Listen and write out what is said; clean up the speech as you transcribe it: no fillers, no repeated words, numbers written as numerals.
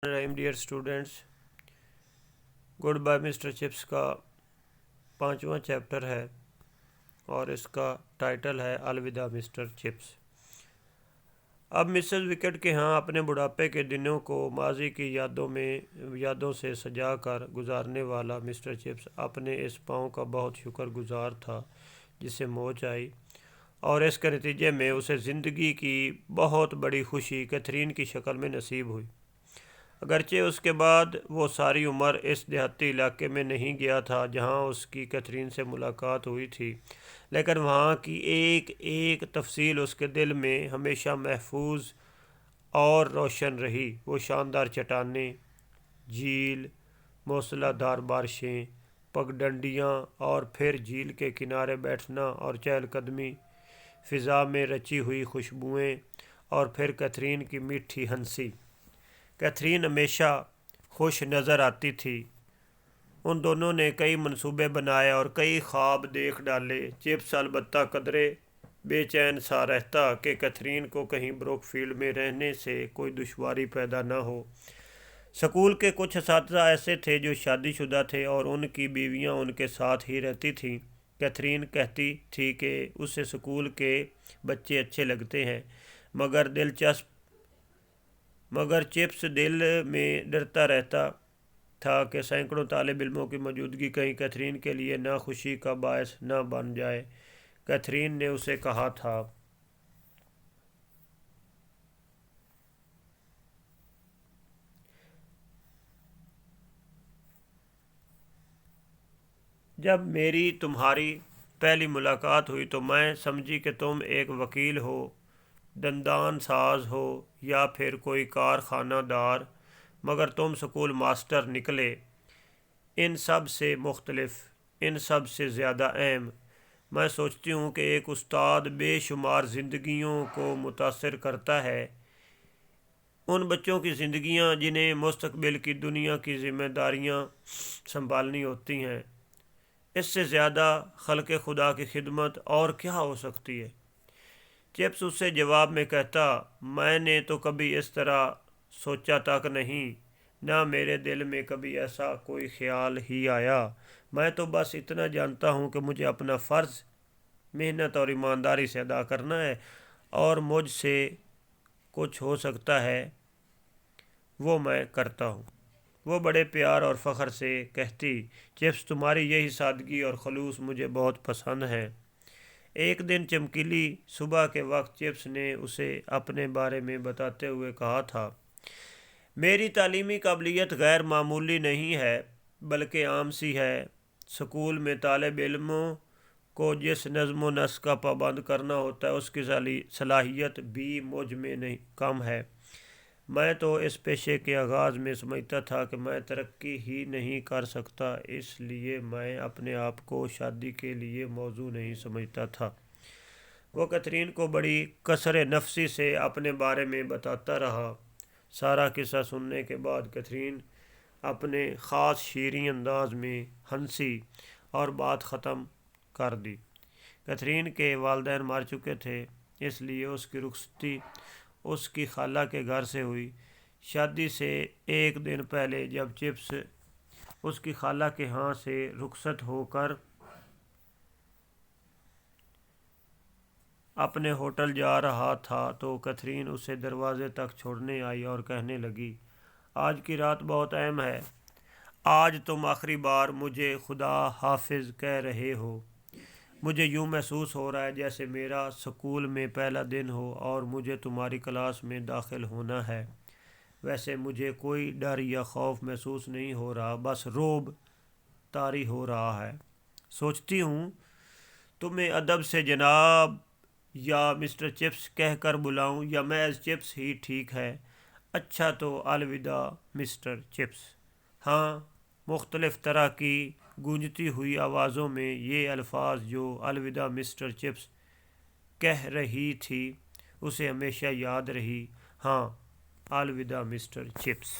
رحیم dear students, good bye mister Chips کا 5واں chapter ہے اور اس کا ٹائٹل ہے الوداع مسٹر چپس۔ اب مسز وکٹ کے ہاں اپنے بڑھاپے کے دنوں کو ماضی کی یادوں سے سجا کر گزارنے والا مسٹر چپس اپنے اس پاؤں کا بہت شکر گزار تھا جسے موچ آئی، اور اس کے نتیجے میں اسے زندگی کی بہت بڑی خوشی کیتھرین کی شکل میں نصیب ہوئی۔ اگرچہ اس کے بعد وہ ساری عمر اس دیہاتی علاقے میں نہیں گیا تھا جہاں اس کی کیتھرین سے ملاقات ہوئی تھی، لیکن وہاں کی ایک ایک تفصیل اس کے دل میں ہمیشہ محفوظ اور روشن رہی۔ وہ شاندار چٹانیں، جھیل، موسلا دھار بارشیں، پگڈنڈیاں، اور پھر جھیل کے کنارے بیٹھنا اور چہل قدمی، فضا میں رچی ہوئی خوشبوئیں، اور پھر کیتھرین کی میٹھی ہنسی۔ کیتھرین ہمیشہ خوش نظر آتی تھی۔ ان دونوں نے کئی منصوبے بنائے اور کئی خواب دیکھ ڈالے۔ چپس البتہ قدرے بے چین سا رہتا کہ کیتھرین کو کہیں بروک فیلڈ میں رہنے سے کوئی دشواری پیدا نہ ہو۔ سکول کے کچھ اساتذہ ایسے تھے جو شادی شدہ تھے اور ان کی بیویاں ان کے ساتھ ہی رہتی تھیں۔ کیتھرین کہتی تھی کہ اسے سکول کے بچے اچھے لگتے ہیں، مگر چپس دل میں ڈرتا رہتا تھا کہ سینکڑوں طالب علموں کی موجودگی کہیں کیتھرین کے لیے ناخوشی کا باعث نہ بن جائے۔ کیتھرین نے اسے کہا تھا، جب میری تمہاری پہلی ملاقات ہوئی تو میں سمجھی کہ تم ایک وکیل ہو، دندان ساز ہو، یا پھر کوئی کارخانہ دار، مگر تم سکول ماسٹر نکلے۔ ان سب سے مختلف، ان سب سے زیادہ اہم، میں سوچتی ہوں کہ ایک استاد بے شمار زندگیوں کو متاثر کرتا ہے، ان بچوں کی زندگیاں جنہیں مستقبل کی دنیا کی ذمہ داریاں سنبھالنی ہوتی ہیں۔ اس سے زیادہ خلق خدا کی خدمت اور کیا ہو سکتی ہے؟ چپس اس سے جواب میں کہتا، میں نے تو کبھی اس طرح سوچا تک نہیں، نہ میرے دل میں کبھی ایسا کوئی خیال ہی آیا۔ میں تو بس اتنا جانتا ہوں کہ مجھے اپنا فرض محنت اور ایمانداری سے ادا کرنا ہے، اور مجھ سے کچھ ہو سکتا ہے وہ میں کرتا ہوں۔ وہ بڑے پیار اور فخر سے کہتی، چپس تمہاری یہی سادگی اور خلوص مجھے بہت پسند ہے۔ ایک دن چمکیلی صبح کے وقت چپس نے اسے اپنے بارے میں بتاتے ہوئے کہا تھا، میری تعلیمی قابلیت غیر معمولی نہیں ہے بلکہ عام سی ہے۔ سکول میں طالب علموں کو جس نظم و نسق کا پابند کرنا ہوتا ہے اس کی صلاحیت بھی مجھ میں نہیں کم ہے۔ میں تو اس پیشے کے آغاز میں سمجھتا تھا کہ میں ترقی ہی نہیں کر سکتا، اس لیے میں اپنے آپ کو شادی کے لیے موزوں نہیں سمجھتا تھا۔ وہ کیتھرین کو بڑی کسر نفسی سے اپنے بارے میں بتاتا رہا۔ سارا قصہ سننے کے بعد کیتھرین اپنے خاص شیریں انداز میں ہنسی اور بات ختم کر دی۔ کیتھرین کے والدین مر چکے تھے، اس لیے اس کی رخصتی اس کی خالہ کے گھر سے ہوئی۔ شادی سے ایک دن پہلے جب چپس اس کی خالہ کے ہاں سے رخصت ہو کر اپنے ہوٹل جا رہا تھا تو کیتھرین اسے دروازے تک چھوڑنے آئی اور کہنے لگی، آج کی رات بہت اہم ہے، آج تم آخری بار مجھے خدا حافظ کہہ رہے ہو۔ مجھے یوں محسوس ہو رہا ہے جیسے میرا سکول میں پہلا دن ہو اور مجھے تمہاری کلاس میں داخل ہونا ہے۔ ویسے مجھے کوئی ڈر یا خوف محسوس نہیں ہو رہا، بس رعب طاری ہو رہا ہے۔ سوچتی ہوں تمہیں ادب سے جناب یا مسٹر چپس کہہ کر بلاؤں یا محض چپس ہی ٹھیک ہے۔ اچھا تو الوداع مسٹر چپس۔ ہاں، مختلف طرح کی گونجتی ہوئی آوازوں میں یہ الفاظ جو الوداع مسٹر چپس کہہ رہی تھی اسے ہمیشہ یاد رہی۔ ہاں، الوداع مسٹر چپس۔